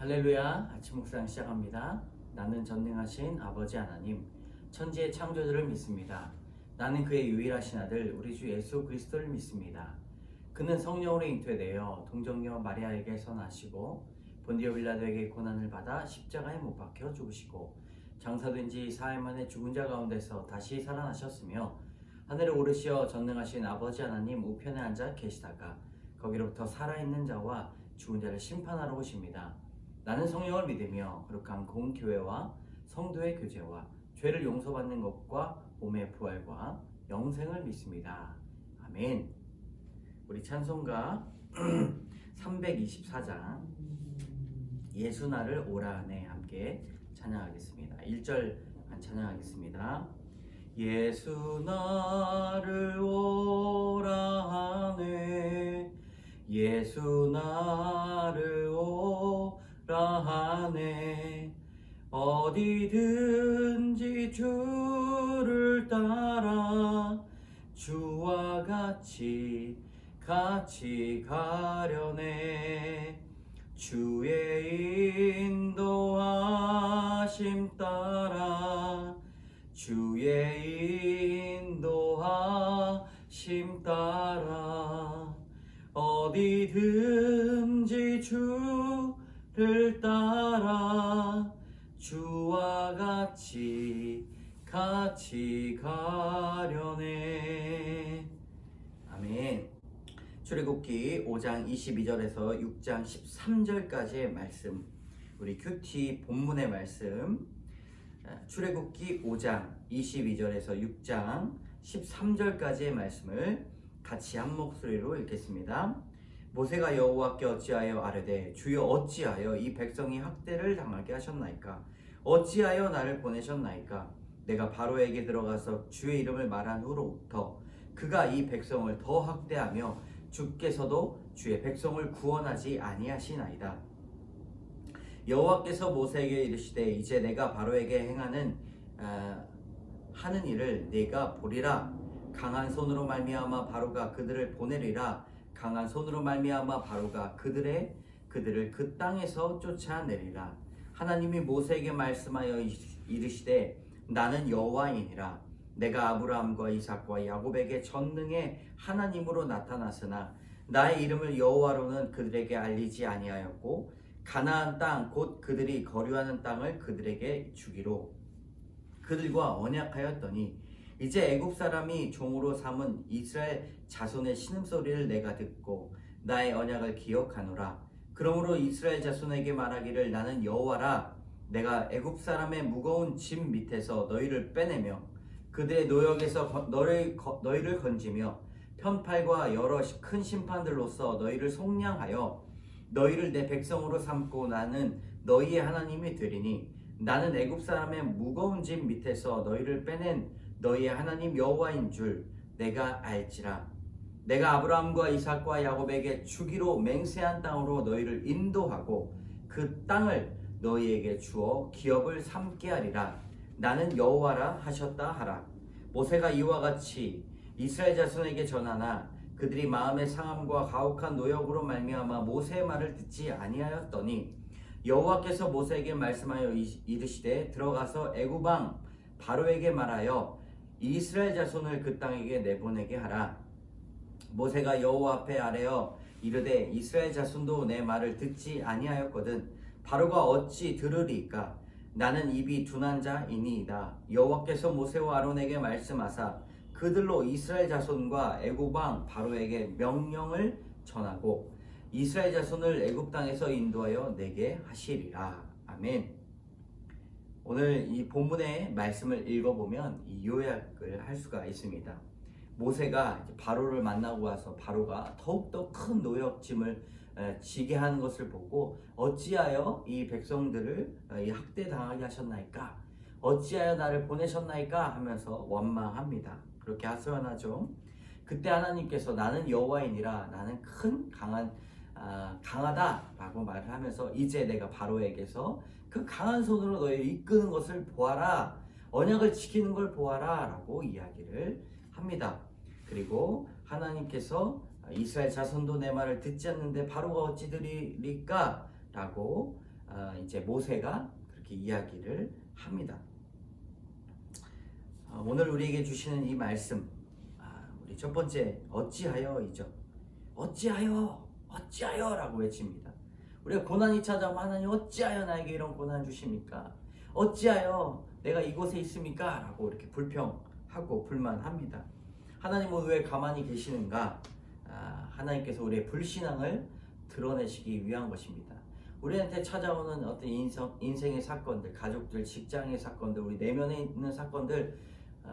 할렐루야. 아침 묵상 시작합니다. 나는 전능하신 아버지 하나님, 천지의 창조주를 믿습니다. 나는 그의 유일하신 아들 우리 주 예수 그리스도를 믿습니다. 그는 성령으로 잉태되어 동정녀 마리아에게 선하시고 본디오 빌라도에게 고난을 받아 십자가에 못 박혀 죽으시고 장사된 지 사흘 만에 죽은 자 가운데서 다시 살아나셨으며 하늘에 오르시어 전능하신 아버지 하나님 우편에 앉아 계시다가 거기로부터 살아있는 자와 죽은 자를 심판하러 오십니다. 나는 성령을 믿으며 거룩한 공교회와 성도의 교제와 죄를 용서받는 것과 몸의 부활과 영생을 믿습니다. 아멘. 우리 찬송가 324장 예수 나를 오라 하네 함께 찬양하겠습니다. 1절 찬양하겠습니다. 예수 나를 오라 하네 예수 나를 오라 하네 어디든지 주를 따라 주와 같이 가려네 주의 인도하심 따라 주의 인도하심 따라 어디든지 주를 따라 주와 같이 가려네. 아멘. 출애굽기 5장 22절에서 6장 13절까지의 말씀, 우리 큐티 본문의 말씀, 출애굽기 5장 22절에서 6장 13절까지의 말씀을 같이 한 목소리로 읽겠습니다. 모세가 여호와께 어찌하여 아뢰되 주여 어찌하여 이 백성이 학대를 당하게 하셨나이까? 어찌하여 나를 보내셨나이까? 내가 바로에게 들어가서 주의 이름을 말한 후로부터 그가 이 백성을 더 학대하며 주께서도 주의 백성을 구원하지 아니하시나이다. 여호와께서 모세에게 이르시되 이제 내가 바로에게 하는 일을 네가 보리라. 강한 손으로 말미암아 바로가 그들을 보내리라. 강한 손으로 말미암아 바로가 그들을 그 땅에서 쫓아내리라. 하나님이 모세에게 말씀하여 이르시되 나는 여호와이니라. 내가 아브라함과 이삭과 야곱에게 전능의 하나님으로 나타났으나 나의 이름을 여호와로는 그들에게 알리지 아니하였고 가나안 땅 곧 그들이 거류하는 땅을 그들에게 주기로 그들과 언약하였더니 이제 애굽 사람이 종으로 삼은 이스라엘 자손의 신음소리를 내가 듣고 나의 언약을 기억하노라. 그러므로 이스라엘 자손에게 말하기를 나는 여호와라. 내가 애굽 사람의 무거운 짐 밑에서 너희를 빼내며 그들의 노역에서 너희를 건지며 편팔과 여러 큰 심판들로서 너희를 속량하여 너희를 내 백성으로 삼고 나는 너희의 하나님이 되리니 나는 애굽 사람의 무거운 짐 밑에서 너희를 빼낸 너희의 하나님 여호와인 줄 내가 알지라. 내가 아브라함과 이삭과 야곱에게 주기로 맹세한 땅으로 너희를 인도하고 그 땅을 너희에게 주어 기업을 삼게 하리라. 나는 여호와라 하셨다 하라. 모세가 이와 같이 이스라엘 자손에게 전하나 그들이 마음의 상함과 가혹한 노역으로 말미암아 모세의 말을 듣지 아니하였더니 여호와께서 모세에게 말씀하여 이르시되 들어가서 애굽 왕 바로에게 말하여 이스라엘 자손을 그 땅에게 내보내게 하라. 모세가 여호와 앞에 아뢰어 이르되 이스라엘 자손도 내 말을 듣지 아니하였거든 바로가 어찌 들으리까? 나는 입이 둔한 자이니이다. 여호와께서 모세와 아론에게 말씀하사 그들로 이스라엘 자손과 애굽 왕 바로에게 명령을 전하고 이스라엘 자손을 애굽 땅에서 인도하여 내게 하시리라. 아멘. 오늘 이 본문의 말씀을 읽어보면 이 요약을 할 수가 있습니다. 모세가 바로를 만나고 와서 바로가 더욱더 큰 노역짐을 지게 하는 것을 보고 어찌하여 이 백성들을 학대당하게 하셨나이까? 어찌하여 나를 보내셨나이까? 하면서 원망합니다. 그렇게 하소연하죠. 그때 하나님께서 나는 여호와이니라. 나는 큰 강하다라고 말을 하면서 이제 내가 바로에게서 그 강한 손으로 너희를 이끄는 것을 보아라. 언약을 지키는 걸 보아라 라고 이야기를 합니다. 그리고 하나님께서 이스라엘 자손도 내 말을 듣지 않는데 바로가 어찌 들으리까? 라고 이제 모세가 그렇게 이야기를 합니다. 오늘 우리에게 주시는 이 말씀, 우리 첫 번째 어찌하여이죠. 어찌하여라고 외칩니다. 우리가 고난이 찾아오면 하나님 어찌하여 나에게 이런 고난 주십니까? 어찌하여 내가 이곳에 있습니까? 라고 이렇게 불평하고 불만합니다. 하나님은 왜 가만히 계시는가? 하나님께서 우리의 불신앙을 드러내시기 위한 것입니다. 우리한테 찾아오는 어떤 인생의 사건들, 가족들, 직장의 사건들, 우리 내면에 있는 사건들,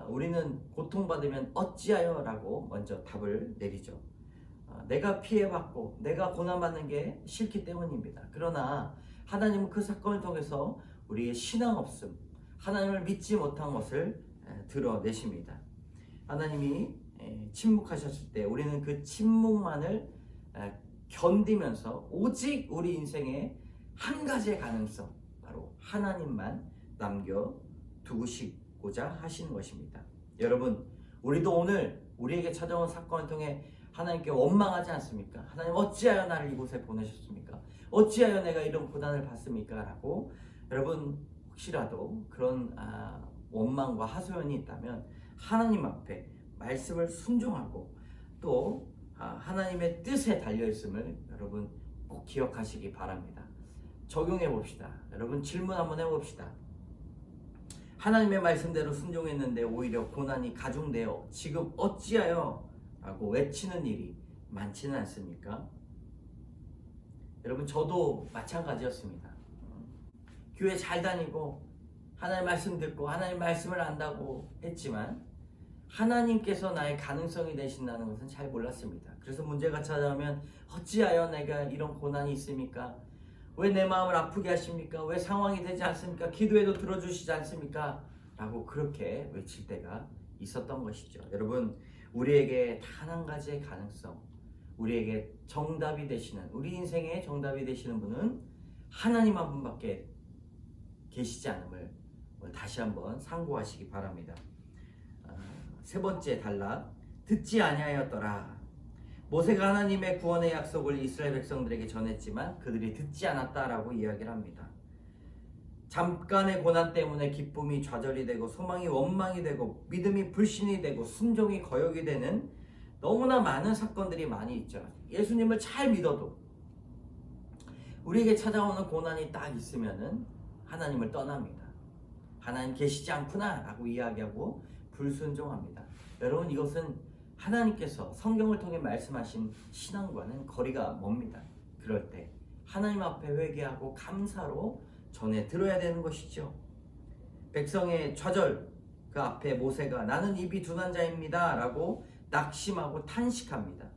우리는 고통받으면 어찌하여 라고 먼저 답을 내리죠. 내가 피해받고 내가 고난받는 게 싫기 때문입니다. 그러나 하나님은 그 사건을 통해서 우리의 신앙 없음, 하나님을 믿지 못한 것을 드러내십니다. 하나님이 침묵하셨을 때 우리는 그 침묵만을 견디면서 오직 우리 인생의 한 가지의 가능성, 바로 하나님만 남겨두시고자 하시는 것입니다. 여러분, 우리도 오늘 우리에게 찾아온 사건을 통해 하나님께 원망하지 않습니까? 하나님 어찌하여 나를 이곳에 보내셨습니까? 어찌하여 내가 이런 고난을 받습니까? 라고 여러분 혹시라도 그런 원망과 하소연이 있다면 하나님 앞에 말씀을 순종하고 또 하나님의 뜻에 달려있음을 여러분 꼭 기억하시기 바랍니다. 적용해 봅시다. 여러분 질문 한번 해봅시다. 하나님의 말씀대로 순종했는데 오히려 고난이 가중되어 지금 어찌하여 라고 외치는 일이 많지는 않습니까? 여러분 저도 마찬가지였습니다. 교회 잘 다니고 하나님 말씀 듣고 하나님 말씀을 안다고 했지만 하나님께서 나의 가능성이 되신다는 것은 잘 몰랐습니다. 그래서 문제가 찾아오면 어찌하여 내가 이런 고난이 있습니까? 왜 내 마음을 아프게 하십니까? 왜 상황이 되지 않습니까? 기도해도 들어주시지 않습니까? 라고 그렇게 외칠 때가 있었던 것이죠. 여러분 우리에게 단 한 가지의 가능성, 우리에게 정답이 되시는, 우리 인생의 정답이 되시는 분은 하나님 한 분밖에 계시지 않음을 다시 한번 상고하시기 바랍니다. 세 번째 단락, 듣지 아니하였더라. 모세가 하나님의 구원의 약속을 이스라엘 백성들에게 전했지만 그들이 듣지 않았다라고 이야기를 합니다. 잠깐의 고난 때문에 기쁨이 좌절이 되고 소망이 원망이 되고 믿음이 불신이 되고 순종이 거역이 되는 너무나 많은 사건들이 많이 있죠. 예수님을 잘 믿어도 우리에게 찾아오는 고난이 딱 있으면은 하나님을 떠납니다. 하나님 계시지 않구나 라고 이야기하고 불순종합니다. 여러분 이것은 하나님께서 성경을 통해 말씀하신 신앙과는 거리가 멉니다. 그럴 때 하나님 앞에 회개하고 감사로 전해 들어야 되는 것이죠. 백성의 좌절 그 앞에 모세가 나는 입이 둔한 자입니다 라고 낙심하고 탄식합니다.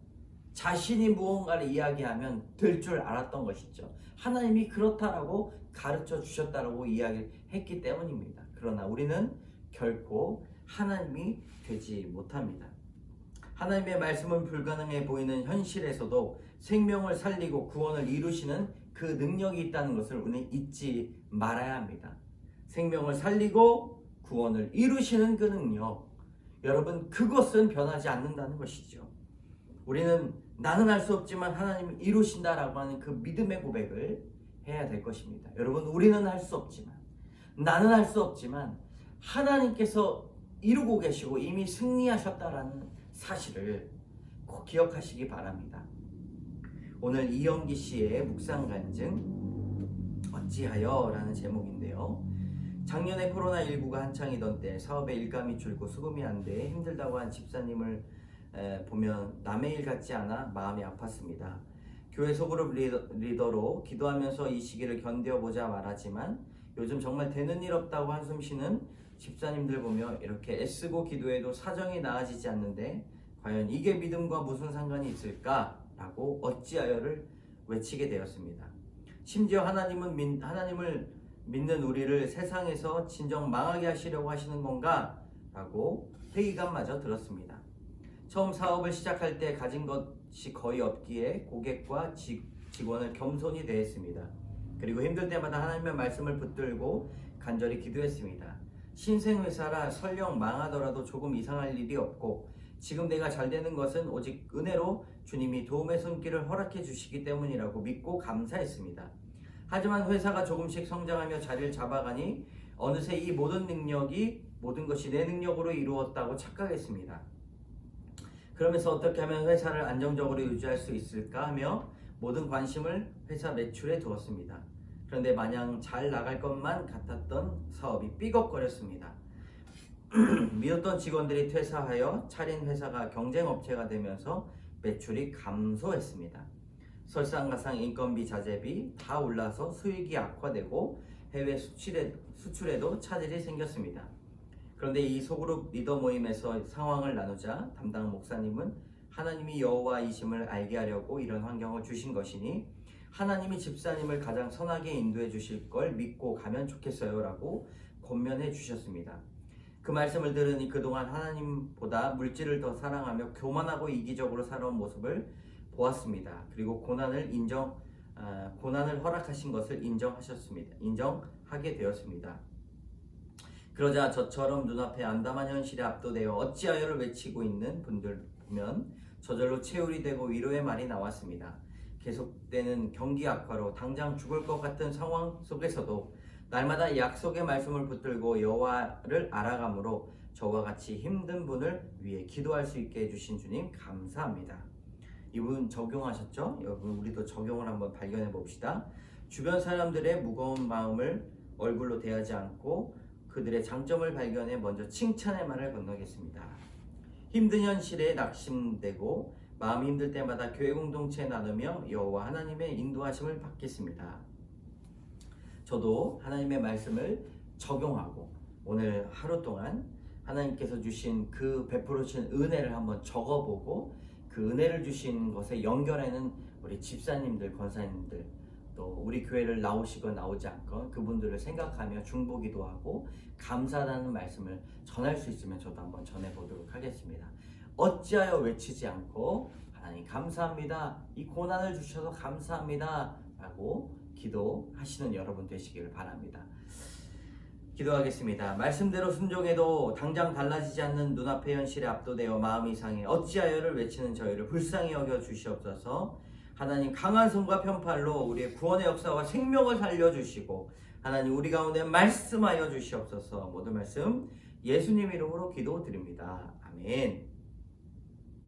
자신이 무언가를 이야기하면 될 줄 알았던 것이죠. 하나님이 그렇다라고 가르쳐 주셨다라고 이야기했기 때문입니다. 그러나 우리는 결코 하나님이 되지 못합니다. 하나님의 말씀은 불가능해 보이는 현실에서도 생명을 살리고 구원을 이루시는 그 능력이 있다는 것을 우리는 잊지 말아야 합니다. 생명을 살리고 구원을 이루시는 그 능력, 여러분 그것은 변하지 않는다는 것이죠. 우리는 나는 할 수 없지만 하나님이 이루신다라고 하는 그 믿음의 고백을 해야 될 것입니다. 여러분 우리는 할 수 없지만, 나는 할 수 없지만 하나님께서 이루고 계시고 이미 승리하셨다라는 사실을 꼭 기억하시기 바랍니다. 오늘 이영기 씨의 묵상 간증 어찌하여 라는 제목인데요. 작년에 코로나19가 한창이던 때 사업에 일감이 줄고 수금이 안 돼 힘들다고 한 집사님을 보면 남의 일 같지 않아 마음이 아팠습니다. 교회 소그룹 리더로 기도하면서 이 시기를 견뎌보자 말하지만 요즘 정말 되는 일 없다고 한숨 쉬는 집사님들 보며 이렇게 애쓰고 기도해도 사정이 나아지지 않는데 과연 이게 믿음과 무슨 상관이 있을까? 라고 어찌하여를 외치게 되었습니다. 심지어 하나님을 믿는 우리를 세상에서 진정 망하게 하시려고 하시는 건가? 라고 회의감마저 들었습니다. 처음 사업을 시작할 때 가진 것이 거의 없기에 고객과 직원을 겸손히 대했습니다. 그리고 힘들 때마다 하나님의 말씀을 붙들고 간절히 기도했습니다. 신생회사라 설령 망하더라도 조금 이상할 일이 없고 지금 내가 잘 되는 것은 오직 은혜로 주님이 도움의 손길을 허락해 주시기 때문이라고 믿고 감사했습니다. 하지만 회사가 조금씩 성장하며 자리를 잡아가니 어느새 이 모든 것이 내 능력으로 이루었다고 착각했습니다. 그러면서 어떻게 하면 회사를 안정적으로 유지할 수 있을까 하며 모든 관심을 회사 매출에 두었습니다. 그런데 마냥 잘 나갈 것만 같았던 사업이 삐걱거렸습니다. 믿었던 직원들이 퇴사하여 차린 회사가 경쟁업체가 되면서 매출이 감소했습니다. 설상가상 인건비, 자재비 다 올라서 수익이 악화되고 해외 수출에도 차질이 생겼습니다. 그런데 이 소그룹 리더 모임에서 상황을 나누자 담당 목사님은 하나님이 여호와이심을 알게 하려고 이런 환경을 주신 것이니 하나님이 집사님을 가장 선하게 인도해 주실 걸 믿고 가면 좋겠어요 라고 권면해 주셨습니다. 그 말씀을 들으니 그동안 하나님보다 물질을 더 사랑하며 교만하고 이기적으로 살아온 모습을 보았습니다. 그리고 고난을 허락하신 것을 인정하게 되었습니다. 그러자 저처럼 눈앞에 암담한 현실에 압도되어 어찌하여를 외치고 있는 분들 보면 저절로 체울이 되고 위로의 말이 나왔습니다. 계속되는 경기 악화로 당장 죽을 것 같은 상황 속에서도 날마다 약속의 말씀을 붙들고 여호와를 알아감으로 저와 같이 힘든 분을 위해 기도할 수 있게 해주신 주님 감사합니다. 이분 적용하셨죠? 여러분 우리도 적용을 한번 발견해 봅시다. 주변 사람들의 무거운 마음을 얼굴로 대하지 않고 그들의 장점을 발견해 먼저 칭찬의 말을 건너겠습니다. 힘든 현실에 낙심되고 마음이 힘들 때마다 교회 공동체에 나누며 여호와 하나님의 인도하심을 받겠습니다. 저도 하나님의 말씀을 적용하고 오늘 하루 동안 하나님께서 주신 그 베풀어 주신 은혜를 한번 적어보고 그 은혜를 주신 것에 연결하는 우리 집사님들, 권사님들 또 우리 교회를 나오시건 나오지 않건 그분들을 생각하며 중보기도 하고 감사하다는 말씀을 전할 수 있으면 저도 한번 전해보도록 하겠습니다. 어찌하여 외치지 않고 하나님 감사합니다. 이 고난을 주셔서 감사합니다. 라고 기도하시는 여러분 되시기를 바랍니다. 기도하겠습니다. 말씀대로 순종해도 당장 달라지지 않는 눈앞의 현실에 압도되어 마음이 상해 어찌하여를 외치는 저희를 불쌍히 여겨 주시옵소서. 하나님 강한 손과 편팔로 우리의 구원의 역사와 생명을 살려주시고 하나님 우리 가운데 말씀하여 주시옵소서. 모든 말씀 예수님 이름으로 기도드립니다. 아멘.